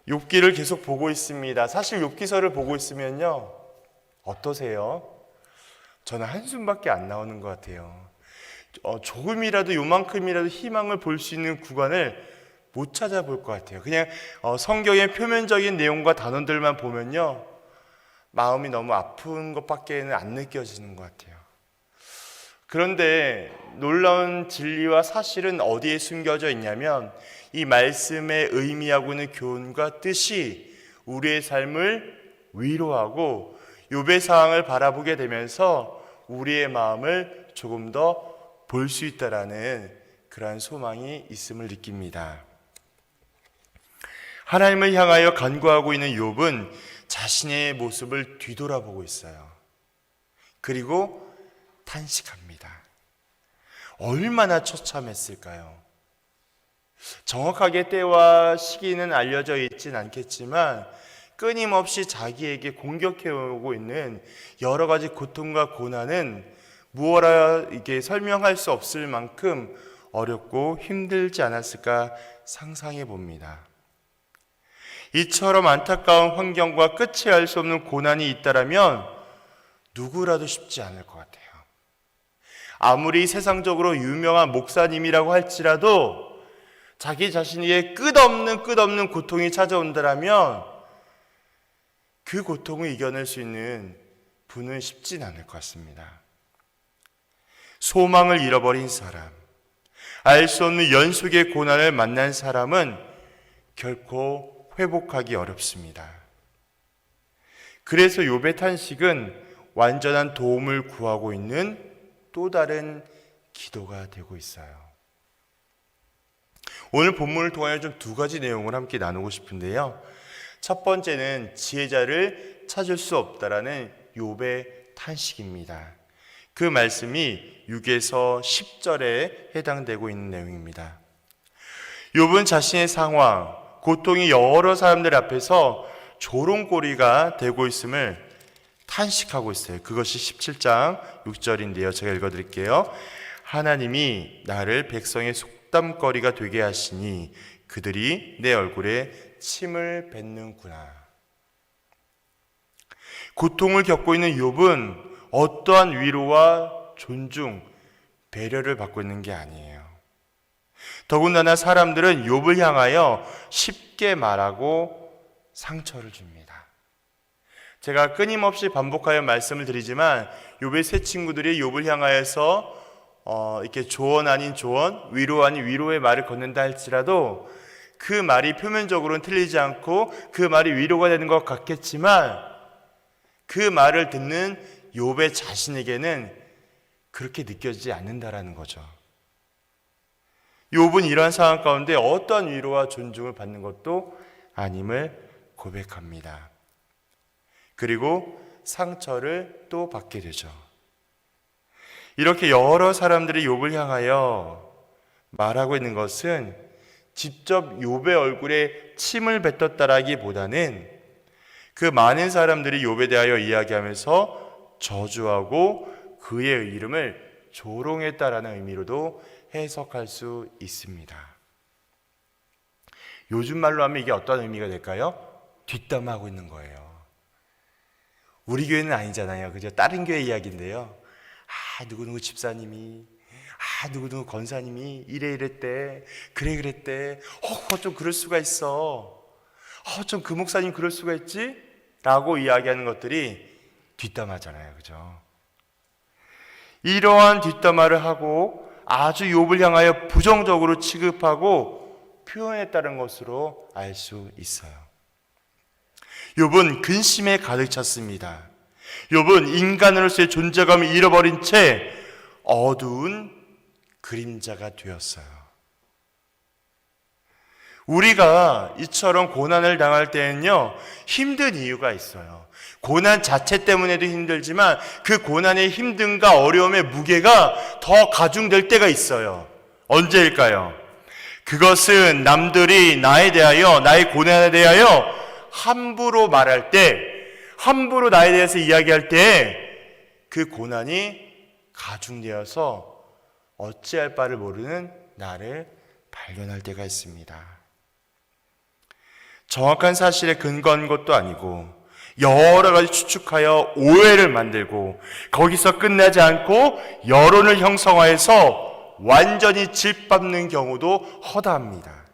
욥기를 계속 보고 있습니다. 사실 욥기서를 보고 있으면요, 어떠세요? 저는 한숨밖에 안 나오는 것 같아요. 조금이라도 요만큼이라도 희망을 볼 수 있는 구간을 못 찾아볼 것 같아요. 그냥 성경의 표면적인 내용과 단어들만 보면요, 마음이 너무 아픈 것밖에는 안 느껴지는 것 같아요. 그런데 놀라운 진리와 사실은 어디에 숨겨져 있냐면, 이 말씀의 의미하고 있는 교훈과 뜻이 우리의 삶을 위로하고 욥의 상황을 바라보게 되면서 우리의 마음을 조금 더 볼 수 있다라는 그러한 소망이 있음을 느낍니다. 하나님을 향하여 간구하고 있는 욥은 자신의 모습을 뒤돌아보고 있어요. 그리고 탄식합니다. 얼마나 처참했을까요? 정확하게 때와 시기는 알려져 있진 않겠지만 끊임없이 자기에게 공격해오고 있는 여러 가지 고통과 고난은 무엇라 이게 설명할 수 없을 만큼 어렵고 힘들지 않았을까 상상해 봅니다. 이처럼 안타까운 환경과 끝이 알 수 없는 고난이 있다라면 누구라도 쉽지 않을 것 같아요. 아무리 세상적으로 유명한 목사님이라고 할지라도 자기 자신에게 끝없는 고통이 찾아온다라면 그 고통을 이겨낼 수 있는 분은 쉽진 않을 것 같습니다. 소망을 잃어버린 사람, 알 수 없는 연속의 고난을 만난 사람은 결코 회복하기 어렵습니다. 그래서 욥의 탄식은 완전한 도움을 구하고 있는 또 다른 기도가 되고 있어요. 오늘 본문을 통하여 좀 두 가지 내용을 함께 나누고 싶은데요. 첫 번째는 지혜자를 찾을 수 없다라는 욥의 탄식입니다. 그 말씀이 6에서 10절에 해당되고 있는 내용입니다. 욥은 자신의 상황, 고통이 여러 사람들 앞에서 조롱거리가 되고 있음을 탄식하고 있어요. 그것이 17장 6절인데요. 제가 읽어드릴게요. 하나님이 나를 백성의 속담거리가 되게 하시니 그들이 내 얼굴에 침을 뱉는구나. 고통을 겪고 있는 욥은 어떠한 위로와 존중, 배려를 받고 있는 게 아니에요. 더군다나 사람들은 욥을 향하여 쉽게 말하고 상처를 줍니다. 제가 끊임없이 반복하여 말씀을 드리지만 욥의 세 친구들이 욥을 향하여서 이렇게 조언 아닌 조언, 위로 아닌 위로의 말을 건넨다 할지라도 그 말이 표면적으로는 틀리지 않고 그 말이 위로가 되는 것 같겠지만 그 말을 듣는 욥의 자신에게는 그렇게 느껴지지 않는다라는 거죠. 욥은 이러한 상황 가운데 어떤 위로와 존중을 받는 것도 아님을 고백합니다. 그리고 상처를 또 받게 되죠. 이렇게 여러 사람들이 욥을 향하여 말하고 있는 것은 직접 욥의 얼굴에 침을 뱉었다라기보다는 그 많은 사람들이 욥에 대하여 이야기하면서 저주하고 그의 이름을 조롱했다라는 의미로도 해석할 수 있습니다. 요즘 말로 하면 이게 어떤 의미가 될까요? 뒷담화하고 있는 거예요. 우리 교회는 아니잖아요. 그죠? 다른 교회 이야기인데요. 누구누구 집사님이, 누구누구 권사님이 이랬대. 그랬대. 좀 그럴 수가 있어. 좀 그 목사님 그럴 수가 있지? 라고 이야기하는 것들이 뒷담화잖아요. 그죠? 이러한 뒷담화를 하고 아주 욥을 향하여 부정적으로 취급하고 표현했다는 것으로 알 수 있어요. 욥은 근심에 가득 찼습니다. 욥은 인간으로서의 존재감을 잃어버린 채 어두운 그림자가 되었어요. 우리가 이처럼 고난을 당할 때는요, 힘든 이유가 있어요. 고난 자체 때문에도 힘들지만 그 고난의 힘듦과 어려움의 무게가 더 가중될 때가 있어요. 언제일까요? 그것은 남들이 나에 대하여, 나의 고난에 대하여 함부로 말할 때, 함부로 나에 대해서 이야기할 때 그 고난이 가중되어서 어찌할 바를 모르는 나를 발견할 때가 있습니다. 정확한 사실에 근거한 것도 아니고 여러 가지 추측하여 오해를 만들고 거기서 끝나지 않고 여론을 형성하여서 완전히 짓밟는 경우도 허다합니다.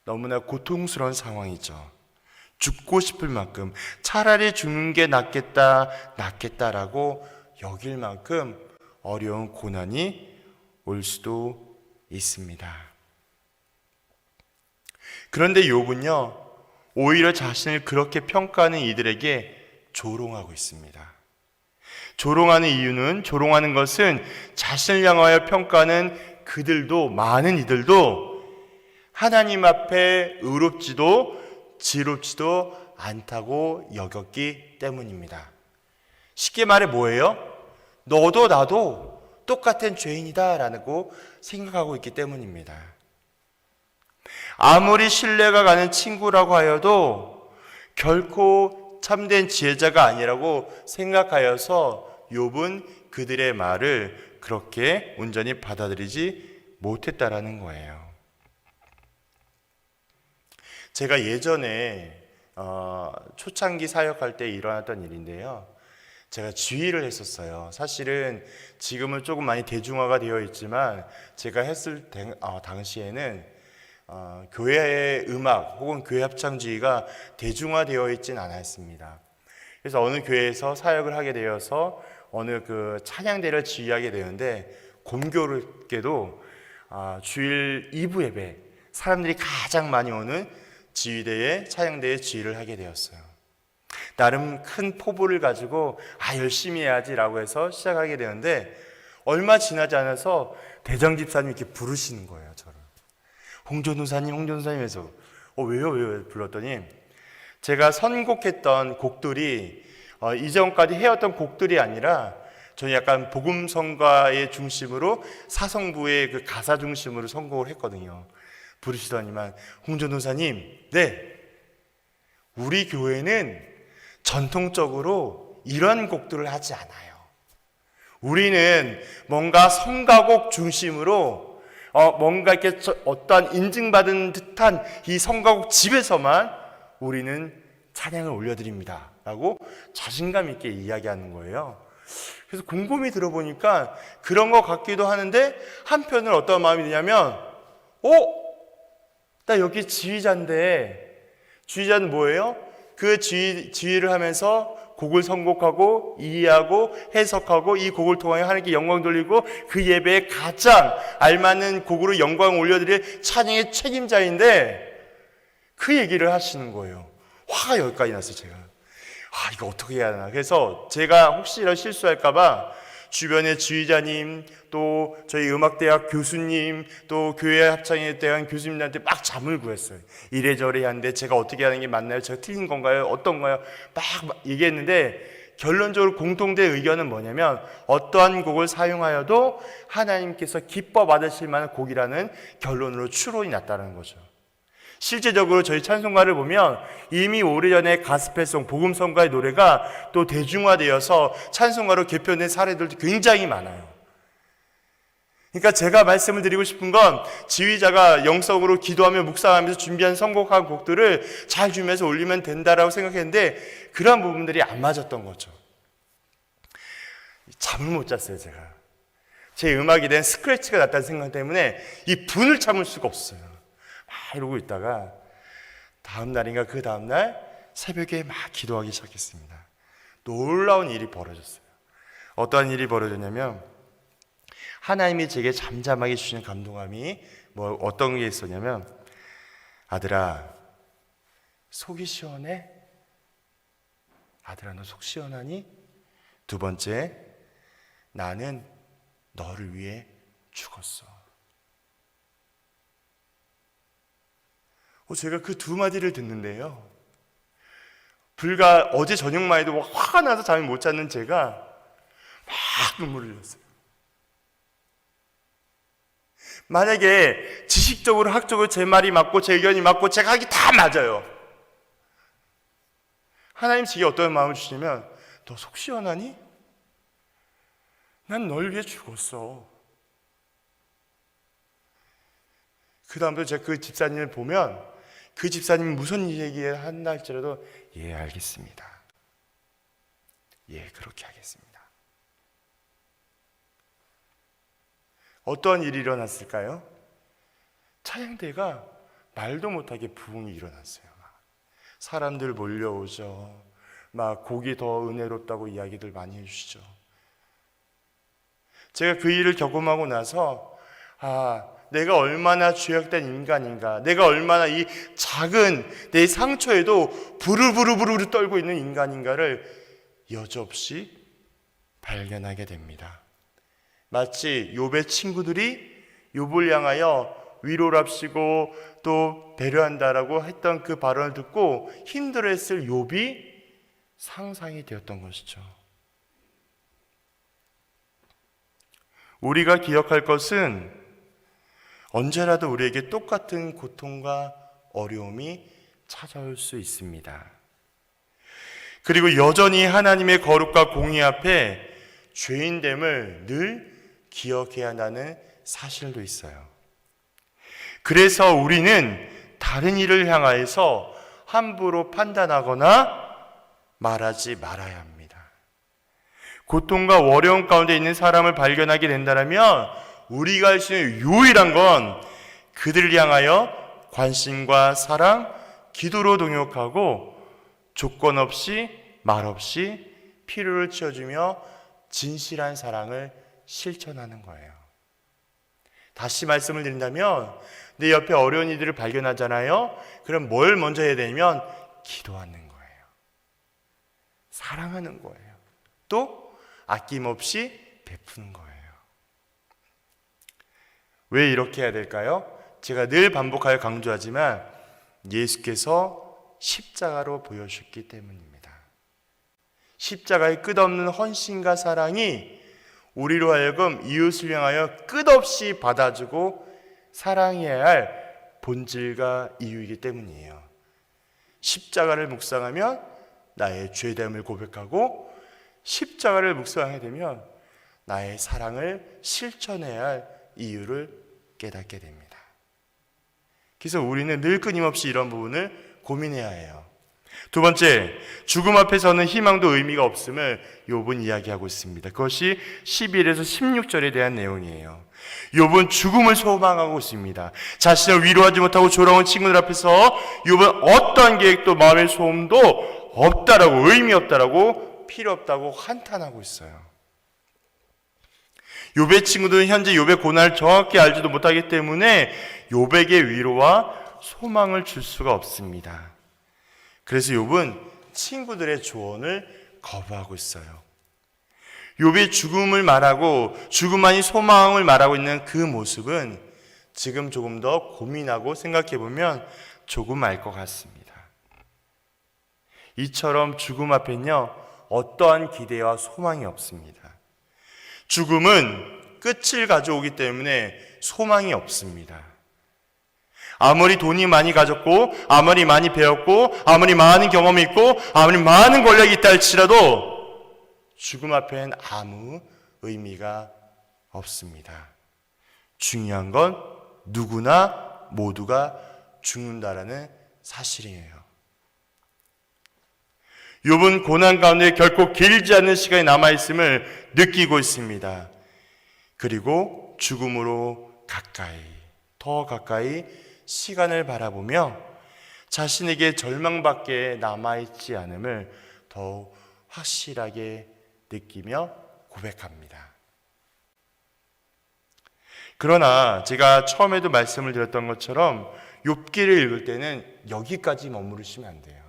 너무나 고통스러운 상황이죠. 죽고 싶을 만큼 차라리 죽는 게 낫겠다라고 여길 만큼 어려운 고난이 올 수도 있습니다. 그런데 욥은요, 오히려 자신을 그렇게 평가하는 이들에게 조롱하고 있습니다. 조롱하는 이유는, 조롱하는 것은 자신을 향하여 평가하는 그들도, 많은 이들도 하나님 앞에 의롭지도 지롭지도 않다고 여겼기 때문입니다. 쉽게 말해 뭐예요? 너도 나도 똑같은 죄인이다 라고 생각하고 있기 때문입니다. 아무리 신뢰가 가는 친구라고 하여도 결코 참된 지혜자가 아니라고 생각하여서 욥은 그들의 말을 그렇게 온전히 받아들이지 못했다라는 거예요. 제가 예전에 초창기 사역할 때 일어났던 일인데요. 제가 지휘를 했었어요. 사실은 지금은 조금 많이 대중화가 되어 있지만 제가 했을 당시에는 교회의 음악 혹은 교회 합창지휘가 대중화되어 있진 않았습니다. 그래서 어느 교회에서 사역을 하게 되어서 어느 그 찬양대를 지휘하게 되는데 공교롭게도 주일 2부 예배 사람들이 가장 많이 오는 지휘대의 찬양대의 지휘를 하게 되었어요. 나름 큰 포부를 가지고 열심히 해야지라고 해서 시작하게 되는데 얼마 지나지 않아서 대장 집사님이 이렇게 부르시는 거예요, 저를. 홍전우사님 해서 왜요 불렀더니 제가 선곡했던 곡들이 이전까지 해왔던 곡들이 아니라 저는 약간 복음성가의 중심으로 사성부의 그 가사 중심으로 선곡을 했거든요. 부르시더니만 홍전우사님, 네, 우리 교회는 전통적으로 이런 곡들을 하지 않아요. 우리는 뭔가 성가곡 중심으로 뭔가 이렇게 어떠한 인증받은 듯한 이 성가곡 집에서만 우리는 찬양을 올려드립니다 라고 자신감 있게 이야기하는 거예요. 그래서 곰곰이 들어보니까 그런 것 같기도 하는데 한편으로 어떤 마음이 드냐면 나 여기 지휘자인데, 지휘자는 뭐예요? 그 지휘를 하면서 곡을 선곡하고 이해하고 해석하고 이 곡을 통하여 하나님께 영광 돌리고 그 예배에 가장 알맞는 곡으로 영광을 올려드릴 찬양의 책임자인데 그 얘기를 하시는 거예요. 화가 여기까지 났어요. 제가 이거 어떻게 해야 하나. 그래서 제가 혹시라도 실수할까봐 주변의 지휘자님, 또 저희 음악대학 교수님, 또 교회 합창에 대한 교수님들한테 막 잠을 구했어요. 이래저래 하는데 제가 어떻게 하는 게 맞나요? 제가 틀린 건가요? 어떤가요? 막 얘기했는데 결론적으로 공통된 의견은 뭐냐면 어떠한 곡을 사용하여도 하나님께서 기뻐 받으실 만한 곡이라는 결론으로 추론이 났다는 거죠. 실제적으로 저희 찬송가를 보면 이미 오래전에 가스펠송, 복음성가의 노래가 또 대중화되어서 찬송가로 개편된 사례들도 굉장히 많아요. 그러니까 제가 말씀을 드리고 싶은 건 지휘자가 영성으로 기도하며 묵상하면서 준비한 선곡한 곡들을 잘 주면서 올리면 된다라고 생각했는데 그런 부분들이 안 맞았던 거죠. 잠을 못 잤어요, 제가. 제 음악에 대한 스크래치가 났다는 생각 때문에 이 분을 참을 수가 없어요. 이러고 있다가 다음 날인가 그 다음 날 새벽에 막 기도하기 시작했습니다. 놀라운 일이 벌어졌어요. 어떠한 일이 벌어졌냐면 하나님이 제게 잠잠하게 주시는 감동함이 어떤 게 있었냐면 아들아 속이 시원해? 아들아 너 속 시원하니? 두 번째 나는 너를 위해 죽었어. 제가 그 두 마디를 듣는데요. 불과 어제 저녁만 해도 화가 나서 잠이 못 잤는 제가 막 눈물을 흘렸어요. 만약에 지식적으로 학적으로 제 말이 맞고 제 의견이 맞고 제가 하기 다 맞아요. 하나님 제게 어떤 마음을 주시냐면 너 속 시원하니? 난 널 위해 죽었어. 그 다음부터 제가 그 집사님을 보면 그 집사님이 무슨 얘기를 한다 할지라도 예, 알겠습니다. 예, 그렇게 하겠습니다. 어떤 일이 일어났을까요? 찬양대가 말도 못하게 부흥이 일어났어요. 사람들 몰려오죠. 막 곡이 더 은혜롭다고 이야기들 많이 해주시죠. 제가 그 일을 경험하고 나서 내가 얼마나 죄악된 인간인가, 내가 얼마나 이 작은 내 상처에도 부르르 떨고 있는 인간인가를 여지없이 발견하게 됩니다. 마치 욥의 친구들이 욥을 향하여 위로랍시고 또 배려한다라고 했던 그 발언을 듣고 힘들어했을 욥이 상상이 되었던 것이죠. 우리가 기억할 것은 언제라도 우리에게 똑같은 고통과 어려움이 찾아올 수 있습니다. 그리고 여전히 하나님의 거룩과 공의 앞에 죄인됨을 늘 기억해야 한다는 사실도 있어요. 그래서 우리는 다른 일을 향하여서 함부로 판단하거나 말하지 말아야 합니다. 고통과 어려움 가운데 있는 사람을 발견하게 된다면 우리가 할 수 있는 유일한 건 그들을 향하여 관심과 사랑, 기도로 동역하고 조건 없이 말 없이 필요를 채워주며 진실한 사랑을 실천하는 거예요. 다시 말씀을 드린다면 내 옆에 어려운 이들을 발견하잖아요. 그럼 뭘 먼저 해야 되냐면 기도하는 거예요. 사랑하는 거예요. 또 아낌없이 베푸는 거예요. 왜 이렇게 해야 될까요? 제가 늘 반복하여 강조하지만 예수께서 십자가로 보여주셨기 때문입니다. 십자가의 끝없는 헌신과 사랑이 우리로 하여금 이웃을 향하여 끝없이 받아주고 사랑해야 할 본질과 이유이기 때문이에요. 십자가를 묵상하면 나의 죄됨을 고백하고 십자가를 묵상하게 되면 나의 사랑을 실천해야 할 이유를 깨닫게 됩니다. 그래서 우리는 늘 끊임없이 이런 부분을 고민해야 해요. 두 번째, 죽음 앞에서는 희망도 의미가 없음을 욥은 이야기하고 있습니다. 그것이 11에서 16절에 대한 내용이에요. 욥은 죽음을 소망하고 있습니다. 자신을 위로하지 못하고 조롱한 친구들 앞에서 욥은 어떠한 계획도 마음의 소음도 없다라고, 의미 없다라고, 필요 없다고 한탄하고 있어요. 욥의 친구들은 현재 욥의 고난을 정확히 알지도 못하기 때문에 욥에게 위로와 소망을 줄 수가 없습니다. 그래서 욥은 친구들의 조언을 거부하고 있어요. 욥이 죽음을 말하고 죽음만이 소망을 말하고 있는 그 모습은 지금 조금 더 고민하고 생각해보면 조금 알 것 같습니다. 이처럼 죽음 앞엔요 어떠한 기대와 소망이 없습니다. 죽음은 끝을 가져오기 때문에 소망이 없습니다. 아무리 돈이 많이 가졌고 아무리 많이 배웠고 아무리 많은 경험이 있고 아무리 많은 권력이 있다 할지라도 죽음 앞엔 아무 의미가 없습니다. 중요한 건 누구나 모두가 죽는다라는 사실이에요. 욥은 고난 가운데 결코 길지 않은 시간이 남아있음을 느끼고 있습니다. 그리고 죽음으로 가까이, 더 가까이 시간을 바라보며 자신에게 절망밖에 남아있지 않음을 더욱 확실하게 느끼며 고백합니다. 그러나 제가 처음에도 말씀을 드렸던 것처럼 욥기를 읽을 때는 여기까지 머무르시면 안 돼요.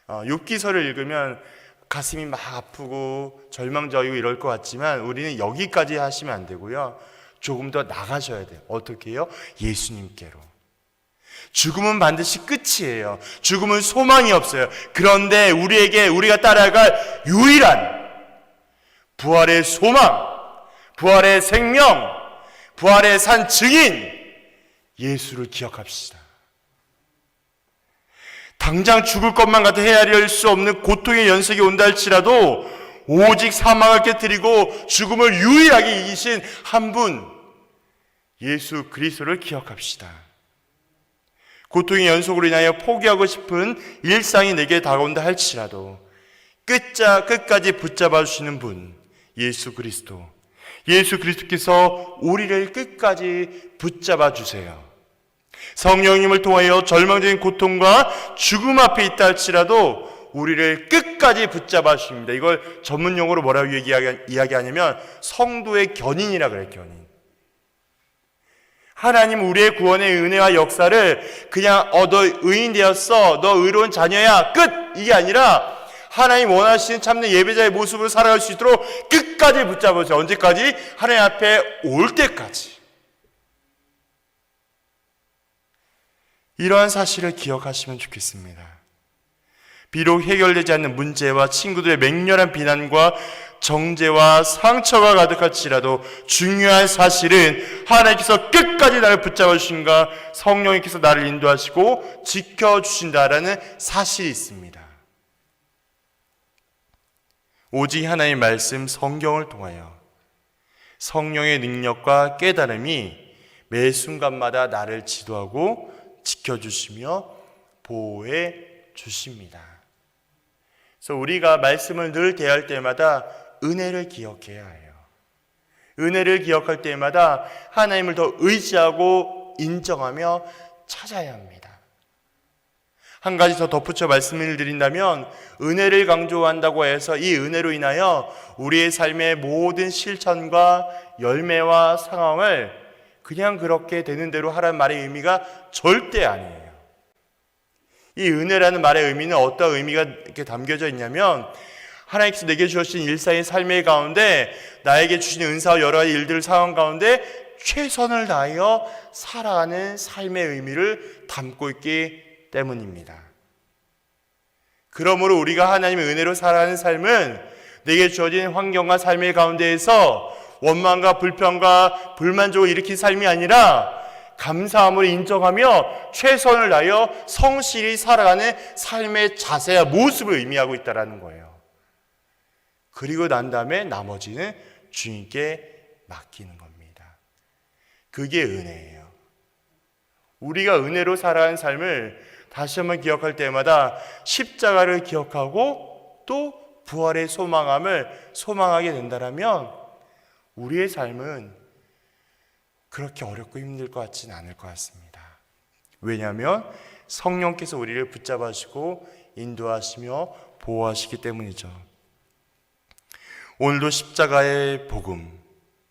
욥기서를 읽으면 가슴이 막 아프고 절망적이고 이럴 것 같지만 우리는 여기까지 하시면 안 되고요. 조금 더 나가셔야 돼요. 어떻게 해요? 예수님께로. 죽음은 반드시 끝이에요. 죽음은 소망이 없어요. 그런데 우리가 따라갈 유일한 부활의 소망, 부활의 생명, 부활의 산 증인 예수를 기억합시다. 당장 죽을 것만 같아 헤아릴 수 없는 고통의 연색이 온다 할지라도 오직 사망을 깨뜨리고 죽음을 유일하게 이기신 한 분, 예수 그리스도를 기억합시다. 고통의 연속으로 인하여 포기하고 싶은 일상이 내게 다가온다 할지라도 끝까지 붙잡아 주시는 분, 예수 그리스도. 예수 그리스도께서 우리를 끝까지 붙잡아 주세요. 성령님을 통하여 절망적인 고통과 죽음 앞에 있다 할지라도 우리를 끝까지 붙잡아 주십니다. 이걸 전문 용어로 뭐라고 이야기하냐면 성도의 견인이라 그래요. 견인. 하나님 우리의 구원의 은혜와 역사를 그냥 너 의인 되었어, 너 의로운 자녀야, 끝! 이게 아니라 하나님 원하시는 참된 예배자의 모습으로 살아갈 수 있도록 끝까지 붙잡으세요. 언제까지? 하나님 앞에 올 때까지. 이러한 사실을 기억하시면 좋겠습니다. 비록 해결되지 않는 문제와 친구들의 맹렬한 비난과 정죄와 상처가 가득할지라도 중요한 사실은 하나님께서 끝까지 나를 붙잡아 주신가, 성령님께서 나를 인도하시고 지켜주신다라는 사실이 있습니다. 오직 하나님의 말씀 성경을 통하여 성령의 능력과 깨달음이 매 순간마다 나를 지도하고 지켜주시며 보호해 주십니다. 그래서 우리가 말씀을 늘 대할 때마다 은혜를 기억해야 해요. 은혜를 기억할 때마다 하나님을 더 의지하고 인정하며 찾아야 합니다. 한 가지 더 덧붙여 말씀을 드린다면 은혜를 강조한다고 해서 이 은혜로 인하여 우리의 삶의 모든 실천과 열매와 상황을 그냥 그렇게 되는 대로 하라는 말의 의미가 절대 아니에요. 이 은혜라는 말의 의미는 어떤 의미가 이렇게 담겨져 있냐면 하나님께서 내게 주신 일상의 삶의 가운데 나에게 주신 은사와 여러 가지 일들 상황 가운데 최선을 다하여 살아가는 삶의 의미를 담고 있기 때문입니다. 그러므로 우리가 하나님의 은혜로 살아가는 삶은 내게 주어진 환경과 삶의 가운데에서 원망과 불평과 불만족을 일으킨 삶이 아니라 감사함을 인정하며 최선을 다하여 성실히 살아가는 삶의 자세와 모습을 의미하고 있다는 거예요. 그리고 난 다음에 나머지는 주님께 맡기는 겁니다. 그게 은혜예요. 우리가 은혜로 살아가는 삶을 다시 한번 기억할 때마다 십자가를 기억하고 또 부활의 소망함을 소망하게 된다면 우리의 삶은 그렇게 어렵고 힘들 것 같지는 않을 것 같습니다. 왜냐하면 성령께서 우리를 붙잡아주시고 인도하시며 보호하시기 때문이죠. 오늘도 십자가의 복음,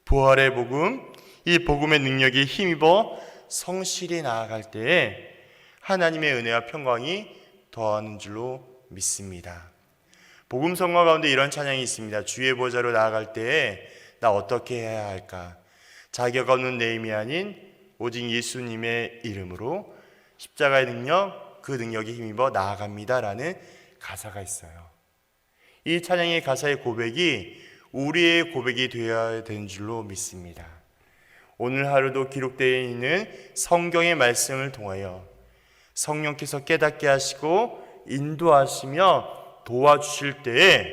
부활의 복음, 이 복음의 능력에 힘입어 성실히 나아갈 때에 하나님의 은혜와 평강이 더하는 줄로 믿습니다. 복음 성가 가운데 이런 찬양이 있습니다. 주의 보좌로 나아갈 때에 나 어떻게 해야 할까? 자격 없는 내 힘이 아닌 오직 예수님의 이름으로 십자가의 능력, 그 능력에 힘입어 나아갑니다 라는 가사가 있어요. 이 찬양의 가사의 고백이 우리의 고백이 되어야 되는 줄로 믿습니다. 오늘 하루도 기록되어 있는 성경의 말씀을 통하여 성령께서 깨닫게 하시고 인도하시며 도와주실 때에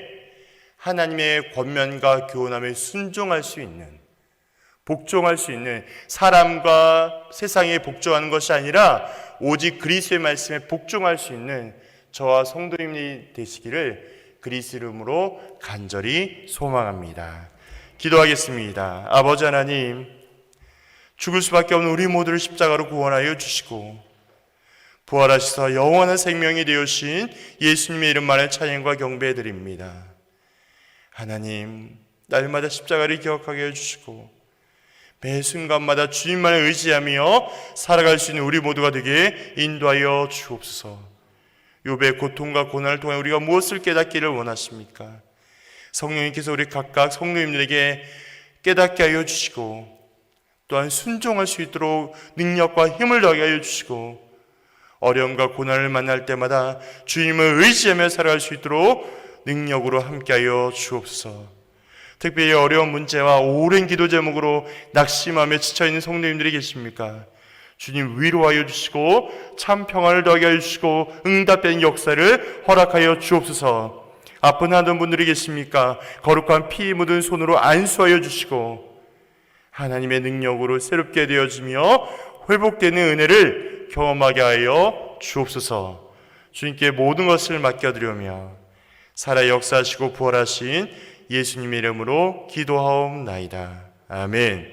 하나님의 권면과 교훈함에 순종할 수 있는, 복종할 수 있는, 사람과 세상에 복종하는 것이 아니라 오직 그리스도의 말씀에 복종할 수 있는 저와 성도님이 되시기를 그리스도 이름으로 간절히 소망합니다. 기도하겠습니다. 아버지 하나님, 죽을 수밖에 없는 우리 모두를 십자가로 구원하여 주시고 부활하시사 영원한 생명이 되어신 예수님의 이름만을 찬양과 경배드립니다. 하나님, 날마다 십자가를 기억하게 해주시고 매 순간마다 주님만을 의지하며 살아갈 수 있는 우리 모두가 되게 인도하여 주옵소서. 욥의 고통과 고난을 통해 우리가 무엇을 깨닫기를 원하십니까? 성령님께서 우리 각각 성도님들에게 깨닫게 하여 주시고 또한 순종할 수 있도록 능력과 힘을 더하게 하여 주시고 어려움과 고난을 만날 때마다 주님을 의지하며 살아갈 수 있도록 능력으로 함께하여 주옵소서. 특별히 어려운 문제와 오랜 기도 제목으로 낙심하며 지쳐있는 성도님들이 계십니까? 주님 위로하여 주시고 참 평안을 더하게 하여 주시고 응답되는 역사를 허락하여 주옵소서. 아픈 하던 분들이 계십니까? 거룩한 피 묻은 손으로 안수하여 주시고 하나님의 능력으로 새롭게 되어지며 회복되는 은혜를 것을 경험하게 하여 주옵소서. 주님께 모든 것을 맡겨드리며 살아 역사하시고 부활하신 예수님의 이름으로 기도하옵나이다. 아멘.